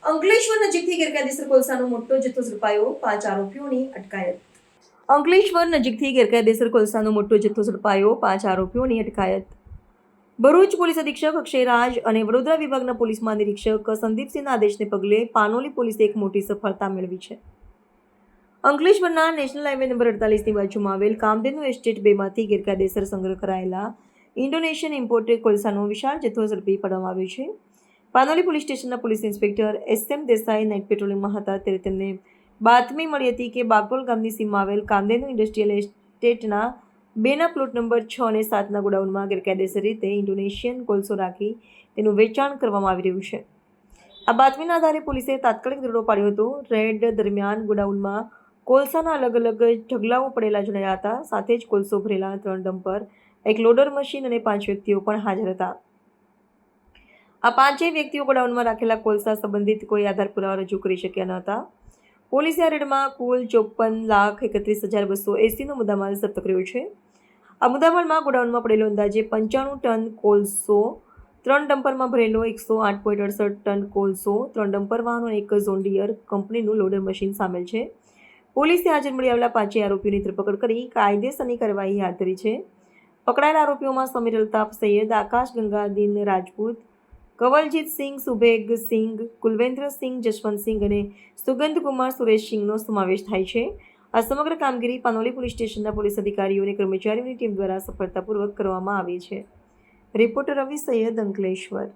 અંકલેશ્વર નજીકથી ગેરકાયદેસર કોલસાનો મોટો જથ્થો ઝડપાયો, 5 આરોપીઓની અટકાયત. અંકલેશ્વર નજીકથી ગેરકાયદેસર કોલસાનો મોટો જથ્થો ઝડપાયો, 5 આરોપીઓની અટકાયત. ભરૂચ પોલીસ અધિક્ષક અક્ષયરાજ અને વડોદરા વિભાગના પોલીસ મહાનિરીક્ષક સંદીપસિંહના આદેશને પગલે પાનોલી પોલીસે એક મોટી સફળતા મેળવી છે. અંકલેશ્વરના નેશનલ હાઈવે નંબર 48ની બાજુમાં આવેલ કામધેનુ એસ્ટેટ 2માંથી ગેરકાયદેસર સંગ્રહ કરાયેલા ઇન્ડોનેશિયન ઇમ્પોર્ટેડ કોલસાનો વિશાળ જથ્થો ઝડપી પાડવામાં આવ્યો છે. પાનોલી પોલીસ સ્ટેશનના police inspector SM Desai night પેટ્રોલિંગમાં હતા ત્યારે તેમને બાતમી મળી હતી કે બાગરોલ ગામની સીમમાં આવેલ કામધેનુ ઇન્ડસ્ટ્રીયલ એસ્ટેટના 2ના પ્લોટ નંબર 6 અને 7ના ગોડાઉનમાં ગેરકાયદેસર રીતે ઇન્ડોનેશિયન કોલસો રાખી તેનું વેચાણ કરવામાં આવી રહ્યું છે. આ બાતમીના આધારે પોલીસે તાત્કાલિક દરોડો પાડ્યો હતો. રેડ દરમિયાન ગોડાઉનમાં કોલસાના અલગ અલગ ઢગલાઓ પડેલા જણાયા હતા. સાથે જ કોલસો ભરેલા 3 ડમ્પર, એક લોડર મશીન અને 5 વ્યક્તિઓ પણ હાજર હતા. આ 5 વ્યક્તિઓ ગોડાઉનમાં રાખેલા કોલસા સંબંધિત કોઈ આધાર પુરાવા રજૂ કરી શક્યા ન હતા. પોલીસે આ રેડમાં કુલ 54,31,280નો મુદ્દામાલ જપ્ત કર્યો છે. આ મુદ્દામાલમાં ગોડાઉનમાં પડેલો અંદાજે 95 ટન કોલસો, 3 ડમ્પરમાં ભરેલો 108.68 ટન કોલસો, 3 ડમ્પર વાહનો અને એક ઝોન ડિયર કંપનીનું લોડર મશીન સામેલ છે. પોલીસે હાજર મળી આવેલા 5 આરોપીઓની ધરપકડ કરી કાયદેસરની કાર્યવાહી હાથ ધરી છે. પકડાયેલા આરોપીઓમાં સમીર અલ્તાફ સૈયદ, આકાશ ગંગાદીન રાજપૂત, કવલજીત સિંહ, સુબેગ સિંઘ, કુલવેન્દ્ર સિંહ, જશવંત સિંહ અને સુગંધ કુમાર સુરેશ સિંહનો સમાવેશ થાય છે. આ સમગ્ર કામગીરી પાનોલી પોલીસ સ્ટેશનના પોલીસ અધિકારીઓ અને કર્મચારીઓની ટીમ દ્વારા સફળતાપૂર્વક કરવામાં આવી છે. રિપોર્ટર રવિ સૈયદ, અંકલેશ્વર.